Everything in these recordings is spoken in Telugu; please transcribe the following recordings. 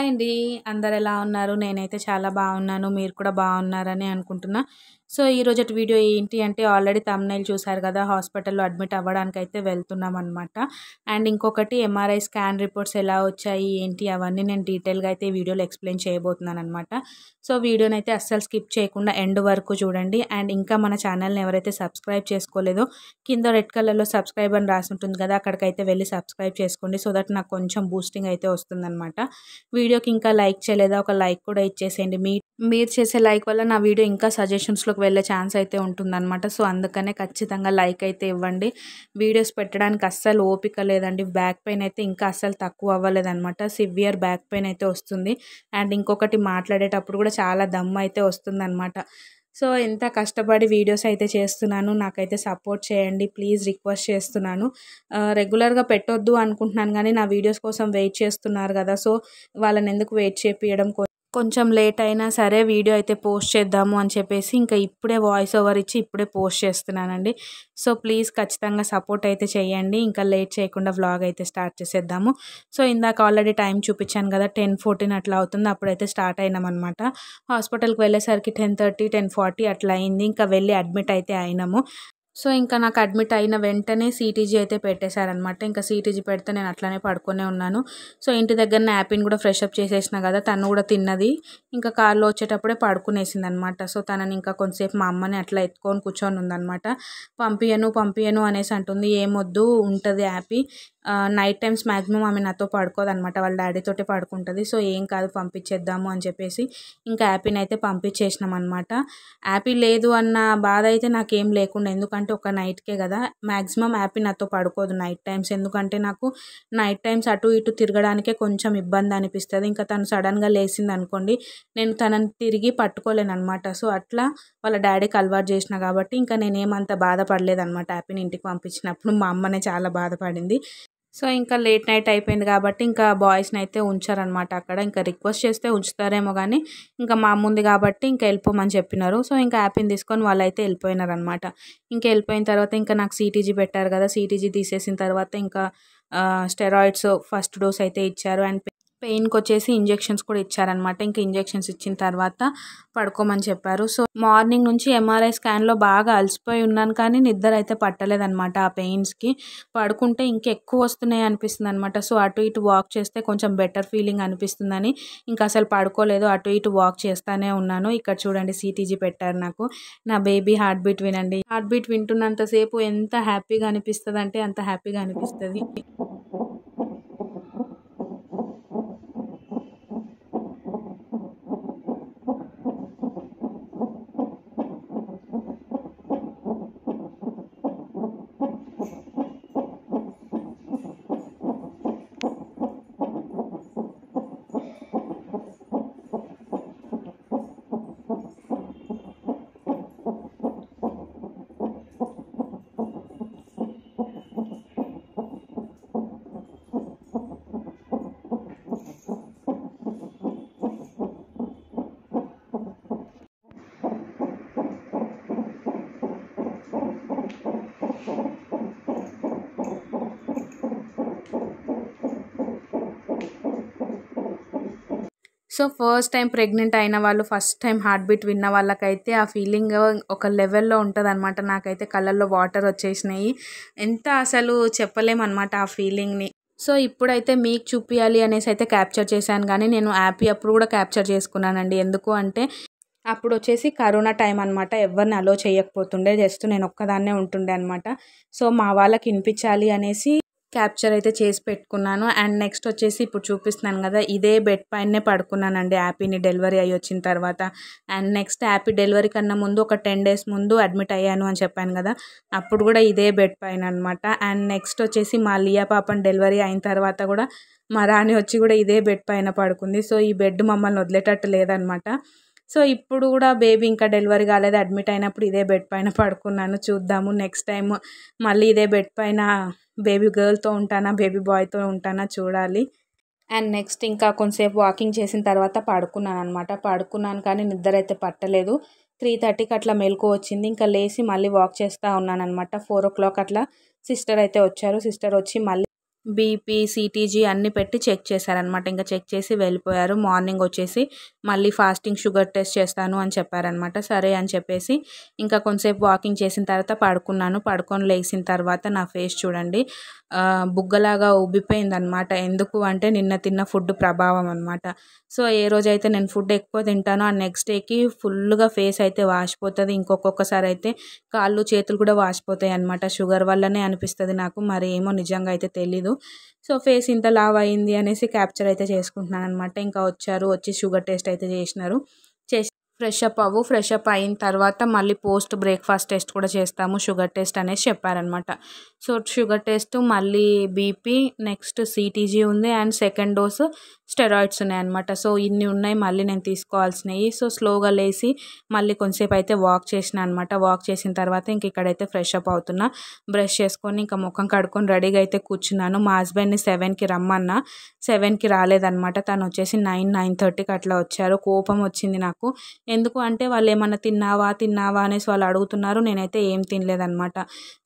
హాయ్ అండి. అందరెలా ఉన్నారు? నేనైతే చాలా బాగున్నాను. మీరు కూడా బాగున్నారని అనుకుంటున్నా. సో, ఈరోజటి వీడియో ఏంటి అంటే ఆల్రెడీ థంబ్‌నెయిల్ చూసారు కదా! హాస్పిటల్‌లో అడ్మిట్ అవ్వడానికైతే వెళ్తున్నామనమాట. అండ్ ఇంకొకటి ఎంఆర్ఐ స్కాన్ రిపోర్ట్స్ ఎలా వచ్చాయి, ఏంటి అవన్నీ నేను డీటెయిల్‌గా అయితే ఈ వీడియోలో ఎక్స్‌ప్లెయిన్ చేయబోతున్నాననమాట. సో, వీడియోనైతే అస్సలు స్కిప్ చేయకుండా ఎండ్ వరకు చూడండి. అండ్ ఇంకా మన ఛానల్‌ని ఎవరైతే సబ్స్క్రైబ్ చేసుకోలేదో కింద రెడ్ కలర్‌లో సబ్స్క్రైబ్ అని రాసుంటుంది కదా! అక్కడికైతే వెళ్లి సబ్స్క్రైబ్ చేసుకోండి. సో దట్ నాకు కొంచెం బూస్టింగ్ అయితే వస్తుందనమాట. వీడియోకి ఇంకా లైక్ చేయలేదా? ఒక లైక్ కూడా ఇచ్చేసేయండి. మీరు చేసే లైక్ వల్ల నా వీడియో ఇంకా సజెషన్స్‌లోకి వెళ్ళే ఛాన్స్ అయితే ఉంటుందనమాట. సో, అందుకనే ఖచ్చితంగా లైక్ అయితే ఇవ్వండి. వీడియోస్ పెట్టడానికి అస్సలు ఓపిక లేదండి. బ్యాక్ పెయిన్ అయితే ఇంకా అస్సలు తక్కువ అవ్వలేదనమాట. సివియర్ బ్యాక్ పెయిన్ అయితే వస్తుంది. అండ్ ఇంకొకటి మాట్లాడేటప్పుడు కూడా చాలా దమ్ అయితే వస్తుందనమాట. సో, ఎంత కష్టపడి వీడియోస్ అయితే చేస్తున్నాను. నాకైతే సపోర్ట్ చేయండి. ప్లీజ్ రిక్వెస్ట్ చేస్తున్నాను. రెగ్యులర్‌గా పెట్టొద్దు అనుకుంటున్నాను గానీ, నా వీడియోస్ కోసం వెయిట్ చేస్తున్నారు గదా! సో, వాళ్ళనెందుకు వెయిట్ చేపియడం. కొంచెం లేట్ అయినా సరే వీడియో అయితే పోస్ట్ చేద్దాము అని చెప్పేసి ఇంకా ఇప్పుడే వాయిస్ ఓవర్ ఇచ్చి ఇప్పుడే పోస్ట్ చేస్తున్నానండి. సో, ప్లీజ్ ఖచ్చితంగా సపోర్ట్ అయితే చేయండి. ఇంకా లేట్ చేయకుండా వ్లాగ్ అయితే స్టార్ట్ చేసేద్దాము. సో, ఇందాక ఆల్రెడీ టైం చూపించాను కదా! 10:14 అట్లా అవుతుంది. అప్పుడైతే స్టార్ట్ అయినామనమాట. హాస్పిటల్‌కి వెళ్ళేసరికి 10:30, 10:40 అట్లా అయింది. ఇంకా వెళ్ళి అడ్మిట్ అయితే అయినాము. సో, ఇంకా నాకు అడ్మిట్ అయిన వెంటనే సీటీజీ అయితే పెట్టేశారనమాట. ఇంకా సీటీజీ పెడితే నేను అట్లనే పడుకునే ఉన్నాను. సో, ఇంటి దగ్గరనే యాపిని కూడా ఫ్రెష్ అప్ చేసేసినా కదా! తను కూడా తిన్నది. ఇంకా కార్‌లో వచ్చేటప్పుడే పడుకునేసిందనమాట. సో, తనని ఇంకా కొంతసేపు మా అమ్మని అట్లా ఎత్తుకొని కూర్చొని ఉందనమాట. పంపియను అనేసి అంటుంది. ఏమొద్దు ఉంటది యాపి. నైట్ టైమ్స్ మాక్సిమం ఆమె నాతో పడుకోదనమాట. వాళ్ళ డ్యాడీతోటే పడుకుంటది. సో, ఏం కాదు పంపించేద్దాము అని చెప్పేసి ఇంకా యాపిని అయితే పంపించేసినామనమాట. యాపి లేదు అన్న బాధ అయితే నాకేం లేకుండే. ఎందుకంటే ఒక నైట్‌కే కదా! మాక్సిమం యాపి నాతో పడుకోదు నైట్ టైమ్స్. ఎందుకంటే నాకు నైట్ టైమ్స్ అటు ఇటు తిరగడానికే కొంచెం ఇబ్బంది అనిపిస్తది. ఇంకా తను సడన్‌గా లేసిందనుకోండి, నేను తనని తిరిగి పట్టుకోలేననమాట. సో, అట్లా వాళ్ళ డ్యాడీకి అలవాటు చేసినా కాబట్టి ఇంకా నేనేమంత బాధపడలేదనమాట యాపిని ఇంటికి పంపించినప్పుడు. మా అమ్మనే చాలా బాధపడింది. సో, ఇంకా లేట్ నైట్ అయిపోయింది కాబట్టి ఇంకా బాయ్స్‌నైతే ఉంచారనమాట అక్కడ. ఇంకా రిక్వెస్ట్ చేస్తే ఉంచుతారేమో గానీ, ఇంకా మా అమ్మ ఉంది కాబట్టి ఇంకా వెళ్ళిపోమని చెప్పినారు. సో, ఇంకా యాపిని తీసుకొని వాళ్ళైతే వెళ్ళిపోయినారనమాట. ఇంకా వెళ్ళిపోయిన తర్వాత ఇంకా నాకు సీటీజీ పెట్టారు కదా! సీటీజీ తీసేసిన తర్వాత ఇంకా స్టెరాయిడ్స్ ఫస్ట్ డోస్ అయితే ఇచ్చారు. అండ్ పెయిన్‌కొచ్చేసి ఇంజెక్షన్స్ కూడా ఇచ్చారనమాట. ఇంకా ఇంజెక్షన్స్ ఇచ్చిన తర్వాత పడుకోమని చెప్పారు. సో, మార్నింగ్ నుంచి ఎంఆర్ఐ స్కాన్‌లో బాగా అలసిపోయి ఉన్నాను కానీ నిద్ర అయితే పట్టలేదనమాట ఆ పెయిన్స్‌కి. పడుకుంటే ఇంకెక్కువ వస్తున్నాయి అనిపిస్తుందనమాట. సో, అటు ఇటు వాక్ చేస్తే కొంచెం బెటర్ ఫీలింగ్ అనిపిస్తుందని ఇంకా అసలు పడుకోలేదు. అటు ఇటు వాక్ చేస్తానే ఉన్నాను. ఇక్కడ చూడండి సీటీజీ పెట్టారు నాకు. నా బేబీ హార్ట్ బీట్ వినండి. హార్ట్ బీట్ వింటున్నంత సేపు ఎంత హ్యాపీగా అనిపిస్తదంటే అంత హ్యాపీగా అనిపిస్తది. సో, ఫస్ట్ టైం ప్రెగ్నెంట్ అయిన వాళ్ళు, ఫస్ట్ టైం హార్ట్ బీట్ విన్న వాళ్ళకైతే ఆ ఫీలింగ్ ఒక లెవెల్‌లో ఉంటదనమాట. నాకైతే కళ్ళల్లో వాటర్ వచ్చేసినాయి. ఎంత అసలు చెప్పలేమనమాట ఆ ఫీలింగ్‌ని. సో, ఇప్పుడైతే మీకు చూపియాలి అనేసి అయితే క్యాప్చర్ చేశాను గానీ, నేను యాపీ అప్పుడు కూడా క్యాప్చర్ చేసుకున్నానండి. ఎందుకు అంటే, అప్పుడొచ్చేసి కరోనా టైం అనమాట. ఎవరిని అలో చేయకపోతుండే. జస్ట్ నేను ఒక్కదాన్నే ఉంటుండే అనమాట. సో, మా వాళ్ళకి వినిపించాలి అనేసి క్యాప్చర్ అయితే చేసి పెట్టుకున్నాను. అండ్ నెక్స్ట్ వచ్చేసి ఇప్పుడు చూపిస్తున్నాను కదా! ఇదే బెడ్ పైనే పడుకున్నానండి యాపీని డెలివరీ అయ్యొచ్చిన తర్వాత. అండ్ నెక్స్ట్ యాపీ డెలివరీ కన్నా ముందు ఒక 10 డేస్ ముందు అడ్మిట్ అయ్యాను అని చెప్పాను కదా! అప్పుడు కూడా ఇదే బెడ్ పైన అనమాట. అండ్ నెక్స్ట్ వచ్చేసి మా లియా పాపని డెలివరీ అయిన తర్వాత కూడా మా రాణి వచ్చి కూడా ఇదే బెడ్ పైన పడుకుంది. సో, ఈ బెడ్ మమ్మల్ని వదిలేటట్టు లేదనమాట. సో, ఇప్పుడు కూడా బేబీ ఇంకా డెలివరీ కాలేదు. అడ్మిట్ అయినప్పుడు ఇదే బెడ్ పైన పడుకున్నాను. చూద్దాము నెక్స్ట్ టైమ్ మళ్ళీ ఇదే బెడ్ పైన బేబీ గర్ల్‌తో ఉంటానా, బేబీ బాయ్‌తో ఉంటానా చూడాలి. అండ్ నెక్స్ట్ ఇంకా కొంతసేపు వాకింగ్ చేసిన తర్వాత పడుకున్నాననమాట. పడుకున్నాను కానీ నిద్రైతే పట్టలేదు. 3:30కి అట్లా మెలుకువ వచ్చింది. ఇంకా లేసి మళ్ళీ వాక్ చేస్తా ఉన్నాననమాట. 4:00 అట్లా సిస్టర్ అయితే వచ్చారు. సిస్టర్ వచ్చి మళ్ళీ బీపీ, సీటీజీ అన్నీ పెట్టి చెక్ చేశారనమాట. ఇంక చెక్ చేసి వెళ్ళిపోయారు. మార్నింగ్ వచ్చేసి మళ్ళీ ఫాస్టింగ్ షుగర్ టెస్ట్ చేస్తాను అని చెప్పారనమాట. సరే అని చెప్పేసి ఇంకా కొంతసేపు వాకింగ్ చేసిన తర్వాత పడుకున్నాను. పడుకొని లేచిన తర్వాత నా ఫేస్ చూడండి బుగ్గలాగా ఉబ్బిపోయిందనమాట. ఎందుకు అంటే నిన్న తిన్న ఫుడ్ ప్రభావం అనమాట. సో ఏ రోజైతే నేను ఫుడ్ ఎక్కువ తింటానో ఆ నెక్స్ట్ డేకి ఫుల్గా ఫేస్ అయితే వాసిపోతుంది. ఇంకొకసారి అయితే కాళ్ళు చేతులు కూడా వాసిపోతాయి అనమాట. షుగర్ వల్లనే అనిపిస్తుంది నాకు, మరి ఏమో నిజంగా అయితే తెలీదు. సో ఫేస్ ఇంత లావ్ అయింది అనేసి క్యాప్చర్ అయితే చేసుకుంటున్నాను అనమాట. ఇంకా వచ్చి షుగర్ టెస్ట్ అయితే చేసినారు. ఫ్రెష్ అప్ అయిన తర్వాత మళ్ళీ పోస్ట్ బ్రేక్ఫాస్ట్ టెస్ట్ కూడా చేస్తాము, షుగర్ టెస్ట్ అనేసి చెప్పారనమాట. సో షుగర్ టెస్ట్, మళ్ళీ బీపీ, నెక్స్ట్ సిటీజీ ఉంది అండ్ సెకండ్ డోసు స్టెరాయిడ్స్ ఉన్నాయన్నమాట. సో ఇన్ని ఉన్నాయి మళ్ళీ నేను తీసుకోవాల్సినవి. సో స్లోగా లేచి మళ్ళీ కొంతసేపు అయితే వాక్ చేసిన అనమాట. వాక్ చేసిన తర్వాత ఇంక ఇక్కడైతే ఫ్రెష్ అప్ అవుతున్నా. బ్రష్ చేసుకొని ఇంకా ముఖం కడుక్కొని రెడీగా అయితే కూర్చున్నాను. మా హస్బెండ్ని 7కి రమ్మన్నా, 7కి రాలేదనమాట. తను వచ్చేసి 9:30కి అట్లా వచ్చారు. కోపం వచ్చింది నాకు. ఎందుకు అంటే వాళ్ళు ఏమన్నా తిన్నావా అనేసి వాళ్ళు అడుగుతున్నారు. నేనైతే ఏం తినలేదనమాట.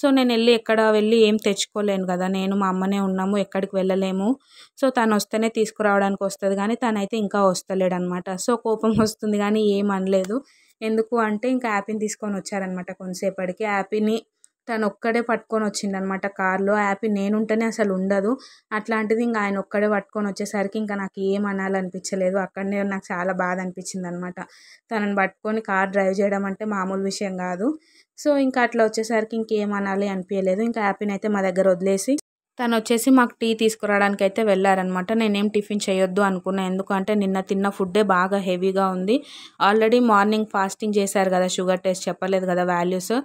సో నేను వెళ్ళి ఏం తెచ్చుకోలేను కదా, నేను మా అమ్మనే ఉన్నాము, ఎక్కడికి వెళ్ళలేము. సో తను వస్తేనే తీసుకురావడానికి వస్తుంది కానీ తనైతే ఇంకా వస్తలేడనమాట. సో కోపం వస్తుంది కానీ ఏం అనలేదు. ఎందుకు అంటే ఇంకా యాపీని తీసుకొని వచ్చారనమాట. కొంతసేపటికి యాపీని తను ఒక్కడే పట్టుకొని వచ్చిండనమాట కార్లో. యాపీ నేనుంటేనే అసలు ఉండదు. అట్లాంటిది ఇంకా ఆయన ఒక్కడే పట్టుకొని వచ్చేసరికి ఇంకా నాకు ఏం అనాలనిపించలేదు. అక్కడనే నాకు చాలా బాధ అనిపించింది అనమాట. తనని పట్టుకొని కార్ డ్రైవ్ చేయడం అంటే మామూలు విషయం కాదు. సో ఇంకా అట్లా వచ్చేసరికి ఇంకేం అనాలి అనిపించలేదు. ఇంకా యాపీని అయితే మా దగ్గర వదిలేసి తను వచ్చేసి మాకు టీ తీసుకురావడానికి అయితే వెళ్ళారనమాట. నేనేం టిఫిన్ చేయొద్దు అనుకున్నా. ఎందుకంటే నిన్న తిన్న ఫుడ్డే బాగా హెవీగా ఉంది. ఆల్రెడీ మార్నింగ్ ఫాస్టింగ్ చేశారు కదా, షుగర్ టెస్ట్ చెప్పలేదు కదా వాల్యూస్,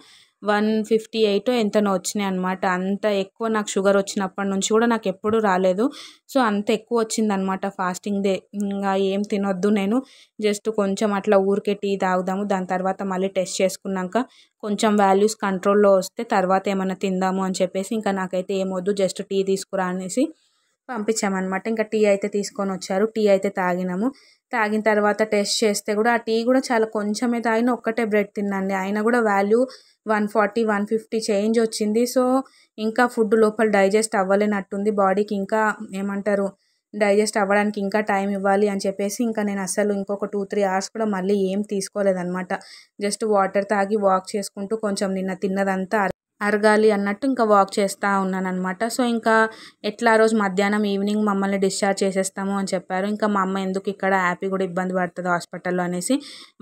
158 ఎంతనో వచ్చినాయి అనమాట. అంత ఎక్కువ నాకు షుగర్ వచ్చినప్పటి నుంచి కూడా నాకు ఎప్పుడూ రాలేదు. సో అంత ఎక్కువ వచ్చిందనమాట ఫాస్టింగ్ డే. ఇంకా ఏం తినొద్దు, నేను జస్ట్ కొంచెం అట్లా ఊరికే టీ తాగుదాము, దాని తర్వాత మళ్ళీ టెస్ట్ చేసుకున్నాక కొంచెం వాల్యూస్ కంట్రోల్లో వస్తే తర్వాత ఏమైనా తిందాము అని చెప్పేసి ఇంకా నాకైతే ఏమొద్దు, జస్ట్ టీ తీసుకురా అనేసి పంపించామన్నమాట. ఇంకా టీ అయితే తీసుకొని వచ్చారు. టీ అయితే తాగినాము. తాగిన తర్వాత టెస్ట్ చేస్తే కూడా ఆ టీ కూడా చాలా కొంచెమే తాగిన, ఒక్కటే బ్రెడ్ తిన్నాండి. అయినా కూడా వాల్యూ 140, 150 చేంజ్ వచ్చింది. సో ఇంకా ఫుడ్ లోపల డైజెస్ట్ అవ్వలేనట్టుంది. బాడీకి ఇంకా ఏమంటారు, డైజెస్ట్ అవ్వడానికి ఇంకా టైం ఇవ్వాలి అని చెప్పేసి ఇంకా నేను అసలు ఇంకొక 2-3 అవర్స్ కూడా మళ్ళీ ఏం తీసుకోలేదన్నమాట. జస్ట్ వాటర్ తాగి వాక్ చేసుకుంటూ కొంచెం నిన్న తిన్నదంతా అరగాలి అన్నట్టు ఇంకా వాక్ చేస్తూ ఉన్నానన్నమాట. సో ఇంకా ఎట్లా ఆ రోజు మధ్యాహ్నం ఈవినింగ్ మమ్మల్ని డిశ్చార్జ్ చేసేస్తాము అని చెప్పారు. ఇంకా మా అమ్మ ఎందుకు ఇక్కడ హ్యాపీ కూడా ఇబ్బంది పడుతుంది హాస్పిటల్లో అనేసి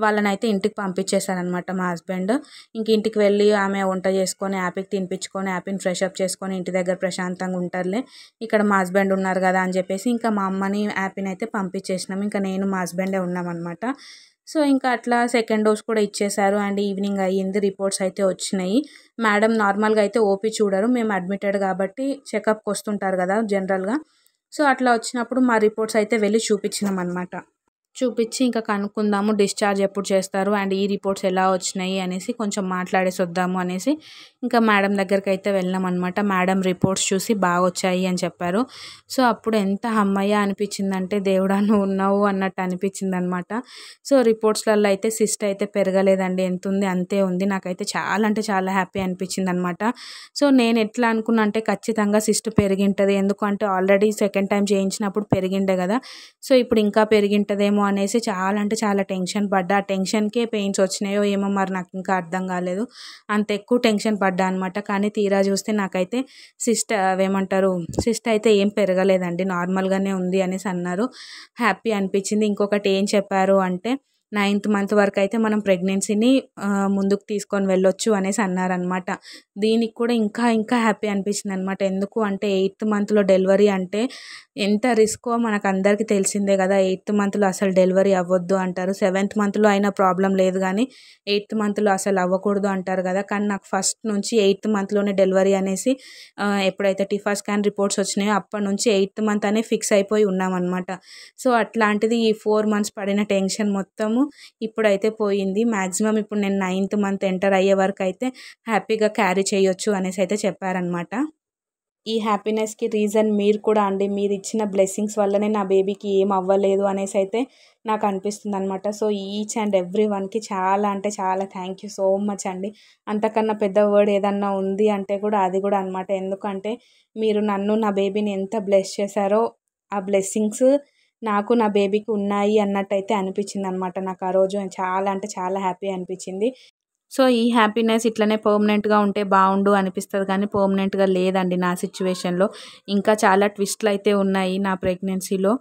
వాళ్ళని అయితే ఇంటికి పంపించేశారనమాట మా హస్బెండ్. ఇంక ఇంటికి వెళ్ళి ఆమె వంట చేసుకొని హ్యాపీకి తినిపించుకొని హ్యాపీని ఫ్రెష్ అప్ చేసుకొని ఇంటి దగ్గర ప్రశాంతంగా ఉంటారులే, ఇక్కడ మా హస్బెండ్ ఉన్నారు కదా అని చెప్పేసి ఇంకా మా అమ్మని హ్యాపీని అయితే పంపించేసినాం. ఇంకా నేను మా హస్బెండే ఉన్నామన్నమాట. సో ఇంకా అట్లా సెకండ్ డోస్ కూడా ఇచ్చేశారు అండ్ ఈవినింగ్ అయ్యింది. రిపోర్ట్స్ అయితే వచ్చినాయి. మేడం నార్మల్గా అయితే ఓపీ చూడరు, మేము అడ్మిటెడ్ కాబట్టి చెకప్కి వస్తుంటారు కదా జనరల్గా. సో అట్లా వచ్చినప్పుడు మా రిపోర్ట్స్ అయితే వెళ్ళి చూపించినాం అనమాట. చూపించి ఇంకా కనుక్కుందాము డిశ్చార్జ్ ఎప్పుడు చేస్తారు అండ్ ఈ రిపోర్ట్స్ ఎలా వచ్చినాయి అనేసి కొంచెం మాట్లాడేసి వద్దాము అనేసి ఇంకా మేడం దగ్గరికి అయితే వెళ్ళాం అనమాట. మేడం రిపోర్ట్స్ చూసి బాగా వచ్చాయి అని చెప్పారు. సో అప్పుడు ఎంత అమ్మయ్య అనిపించిందంటే దేవుడా నువ్వు ఉన్నావు అన్నట్టు అనిపించింది అనమాట. సో రిపోర్ట్స్లలో అయితే సిస్ట్ అయితే పెరగలేదండి, ఎంత ఉంది అంతే ఉంది. నాకైతే చాలా అంటే చాలా హ్యాపీ అనిపించింది అనమాట. సో నేను ఎట్లా అనుకున్నా అంటే ఖచ్చితంగా సిస్ట్ పెరిగింటుంది, ఎందుకంటే ఆల్రెడీ సెకండ్ టైం చేయించినప్పుడు పెరిగిండే కదా. సో ఇప్పుడు ఇంకా పెరిగింటుందేమో అనేసి చాలా అంటే చాలా టెన్షన్ పడ్డా. ఆ టెన్షన్కే పెయిన్స్ వచ్చినాయో ఏమో మరి నాకు ఇంకా అర్థం కాలేదు, అంత ఎక్కువ టెన్షన్ పడ్డా అనమాట. కానీ తీరా చూస్తే నాకైతే సిస్ట్ అయితే ఏం పెరగలేదండి, నార్మల్గానే ఉంది అనేసి అన్నారు. హ్యాపీ అనిపించింది. ఇంకొకటి ఏం చెప్పారు అంటే 9th మంత్ వరకు అయితే మనం ప్రెగ్నెన్సీని ముందుకు తీసుకొని వెళ్ళొచ్చు అనేసి అన్నారనమాట. దీనికి కూడా ఇంకా ఇంకా హ్యాపీ అనిపించింది అనమాట. ఎందుకు అంటే 8th మంత్లో డెలివరీ అంటే ఎంత రిస్కో మనకు అందరికీ తెలిసిందే కదా. 8th మంత్లో అసలు డెలివరీ అవ్వద్దు అంటారు, 7th మంత్లో అయినా ప్రాబ్లం లేదు కానీ 8th మంత్లో అసలు అవ్వకూడదు అంటారు కదా. కానీ నాకు ఫస్ట్ నుంచి 8th మంత్లోనే డెలివరీ అనేసి ఎప్పుడైతే టిఫా స్కాన్ రిపోర్ట్స్ వచ్చినాయో అప్పటి నుంచి 8th మంత్ అనే ఫిక్స్ అయిపోయి ఉన్నామన్నమాట. సో అట్లాంటిది ఈ 4 మంత్స్ పడిన టెన్షన్ మొత్తము ఇప్పుడైతే పోయింది. మ్యాక్సిమం ఇప్పుడు నేను 9th మంత్ ఎంటర్ అయ్యే వరకు అయితే హ్యాపీగా క్యారీ చేయొచ్చు అనేసి అయితే చెప్పారనమాట. ఈ హ్యాపీనెస్‌కి రీజన్ మీరు కూడా అండి. మీరిచ్చిన బ్లెస్సింగ్స్ వల్లనే నా బేబీకి ఏం అవ్వలేదు అనేసైతే నాకు అనిపిస్తుందనమాట. సో, ఈచ్ అండ్ ఎవ్రీ వన్‌కి చాలా అంటే చాలా థ్యాంక్ యూ సో మచ్ అండి. అంతకన్నా పెద్ద వర్డ్ ఏదన్నా ఉంది అంటే కూడా అది కూడా అనమాట. ఎందుకంటే మీరు నన్ను, నా బేబీని ఎంత బ్లెస్ చేశారో ఆ బ్లెస్సింగ్స్ నాకు, నా బేబీకి ఉన్నాయి అన్నట్టయితే అనిపించిందనమాట నాకు ఆ రోజు. చాలా అంటే చాలా హ్యాపీ అనిపించింది. సో, ఈ హ్యాపీనెస్ ఇట్లనే పర్మనెంట్‌గా ఉంటే బావుండు అనిపిస్తది కానీ, పర్మనెంట్‌గా లేదండి నా సిట్యుయేషన్‌లో. ఇంకా చాలా ట్విస్ట్‌లయితే ఉన్నాయి నా ప్రెగ్నెన్సీలో.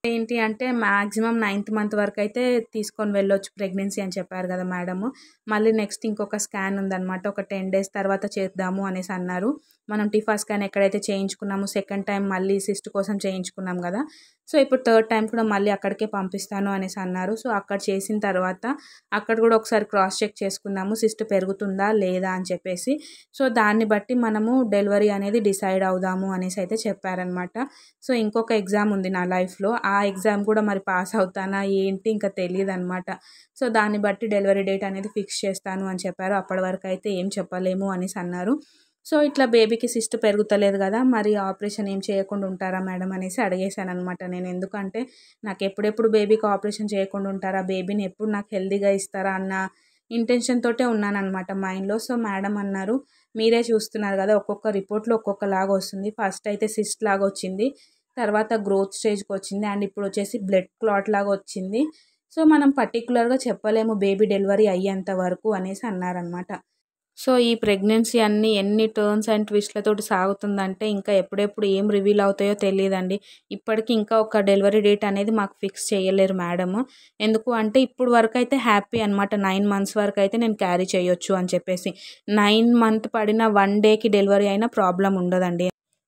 ఏంటి అంటే మాక్సిమం 9థ్ మంత్ వరకైతే తీసుకొని వెళ్ళొచ్చు ప్రెగ్నెన్సీ అని చెప్పారు కదా మేడము. మళ్ళీ నెక్స్ట్ ఇంకొక స్కాన్ ఉందనమాట. ఒక 10 డేస్ తర్వాత చేద్దాము అనేసి అన్నారు. మనం టిఫా స్కాన్ ఎక్కడైతే చేయించుకున్నామో సెకండ్ టైం మళ్ళీ సిస్ట్ కోసం చేయించుకున్నాం కదా! సో, ఇప్పుడు థర్డ్ టైం కూడా మళ్ళీ అక్కడికే పంపిస్తాను అనేసి అన్నారు. సో, అక్కడ చేసిన తర్వాత అక్కడ కూడా ఒకసారి క్రాస్ చెక్ చేసుకుందాము సిస్ట్ పెరుగుతుందా లేదా అని చెప్పేసి. సో, దాన్ని బట్టి మనము డెలివరీ అనేది డిసైడ్ అవుదాము అనేసి అయితే చెప్పారనమాట. సో, ఇంకొక ఎగ్జామ్ ఉంది నా లైఫ్‌లో. ఆ ఎగ్జామ్ కూడా మరి పాస్ అవుతానా ఏంటి ఇంకా తెలీదనమాట. సో, దాన్ని బట్టి డెలివరీ డేట్ అనేది ఫిక్స్ చేస్తాను అని చెప్పారు. అప్పటి వరకు అయితే ఏం చెప్పలేము అనేసి అన్నారు. సో, ఇట్లా బేబీకి సిస్ట్ పెరుగుతలేదు కదా! మరి ఆపరేషన్ ఏం చేయకుండా ఉంటారా మేడం అనేసి అడిగేశాననమాట నేను. ఎందుకంటే నాకు ఎప్పుడెప్పుడు బేబీకి ఆపరేషన్ చేయకుండా ఉంటారా? బేబీని ఎప్పుడు నాకు హెల్తీగా ఇస్తారా అన్న ఇంటెన్షన్ తోటే ఉన్నాననమాట మైండ్‌లో. సో, మేడం అన్నారు, మీరే చూస్తున్నారు కదా! ఒక్కొక్క రిపోర్ట్‌లో ఒక్కొక్కలాగా వస్తుంది. ఫస్ట్ అయితే సిస్ట్ లాగా వచ్చింది. తర్వాత గ్రోత్ స్టేజ్‌కొచ్చింది. అండ్ ఇప్పుడొచ్చేసి బ్లడ్ క్లాట్ లాగా వచ్చింది. సో, మనం పర్టిక్యులర్‌గా చెప్పలేము బేబీ డెలివరీ అయ్యేంత వరకు అనేసి అన్నారనమాట. సో, ఈ ప్రెగ్నెన్సీ అన్నీ ఎన్ని టర్న్స్ అండ్ ట్విస్ట్‌లతోటి సాగుతుందంటే ఇంకా ఎప్పుడెప్పుడు ఏం రివీల్ అవుతాయో తెలీదండి. ఇప్పటికి ఇంకా ఒక డెలివరీ డేట్ అనేది మాకు ఫిక్స్ చేయలేరు మేడము. ఎందుకు అంటే ఇప్పుడు వరకైతే హ్యాపీ అనమాట. 9 మంత్స్ వరకైతే నేను క్యారీ చేయొచ్చు అని చెప్పేసి. 9 మంత్ పడిన 1 డేకి డెలివరీ అయినా ప్రాబ్లమ్ ఉండదండి.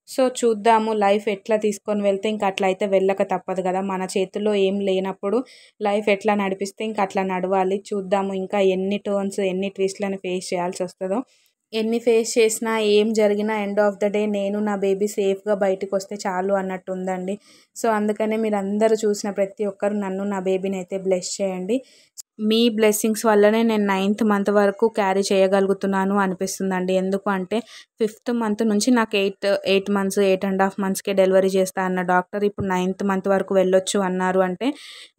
సో, చూద్దాము లైఫ్ ఎట్లా తీసుకొని వెళ్తే ఇంక అట్లా అయితే వెళ్ళక తప్పదు కదా! మన చేతుల్లో ఏం లేనప్పుడు లైఫ్ ఎట్లా నడిపిస్తే ఇంక అట్లా నడవాలి. చూద్దాము ఇంకా ఎన్ని టర్న్స్, ఎన్ని ట్విస్ట్‌లని ఫేస్ చేయాల్సొస్తదో. ఎన్ని ఫేస్ చేసినా, ఏం జరిగినా ఎండ్ ఆఫ్ ద డే నేను, నా బేబీ సేఫ్‌గా బయటికొస్తే చాలు అన్నట్టుందండి. సో, అందుకనే మీరందరూ చూసిన ప్రతి ఒక్కరు నన్ను, నా బేబీనైతే బ్లెస్ చేయండి. మీ బ్లెస్సింగ్స్ వల్లనే నేను 9థ్ మంత్ వరకు క్యారీ చేయగలుగుతున్నాను అనిపిస్తుందండి. ఎందుకు అంటే 5థ్ మంత్ నుంచి నాకు 8 మంత్స్, 8½ మంత్స్‌కే డెలివరీ చేస్తా అన్న డాక్టర్ ఇప్పుడు 9థ్ మంత్ వరకు వెళ్ళొచ్చు అన్నారు అంటే,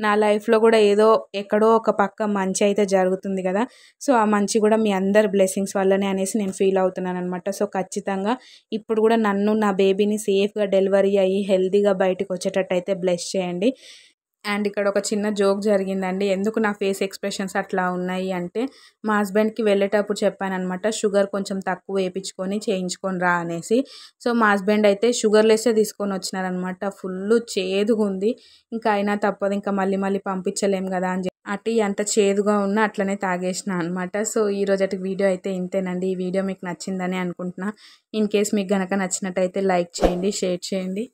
నా లైఫ్‌లో కూడా ఏదో ఎక్కడో ఒక పక్క మంచి అయితే జరుగుతుంది కదా! సో, ఆ మంచి కూడా మీ అందరి బ్లెస్సింగ్స్ వల్లనే అనేసి నేను ఫీల్ అవుతున్నాననమాట. సో, ఖచ్చితంగా ఇప్పుడు కూడా నన్ను, నా బేబీని సేఫ్‌గా డెలివరీ అయ్యి హెల్తీగా బయటికొచ్చేటట్టయితే బ్లెస్ చేయండి. అండ్ ఇక్కడ ఒక చిన్న జోక్ జరిగిందండి. ఎందుకు నా ఫేస్ ఎక్స్‌ప్రెషన్స్ అట్లా ఉన్నాయి అంటే, మా హస్బెండ్‌కి వెళ్ళేటప్పుడు చెప్పాననమాట. షుగర్ కొంచెం తక్కువ ఏపిచ్చుకొని చేయించుకొని రా అనేసి. సో, మా హస్బెండ్ అయితే షుగర్ లెస్సే తీసుకొనొచ్చినారనమాట. ఫుల్లు చేదుగుంది. ఇంకా అయినా తప్పదు. ఇంకా మళ్ళీ మళ్ళీ పంపించలేం గదా! అని ఆ టీ అంత చేదుగా ఉన్నా అట్లనే తాగేసినా అనమాట. సో, ఈరోజటి వీడియో అయితే ఇంతేనండి. ఈ వీడియో మీకు నచ్చిందని అనుకుంటున్నా. ఇన్ కేస్ మీకు గనక నచ్చినట్టయితే లైక్ చేయండి, షేర్ చేయండి.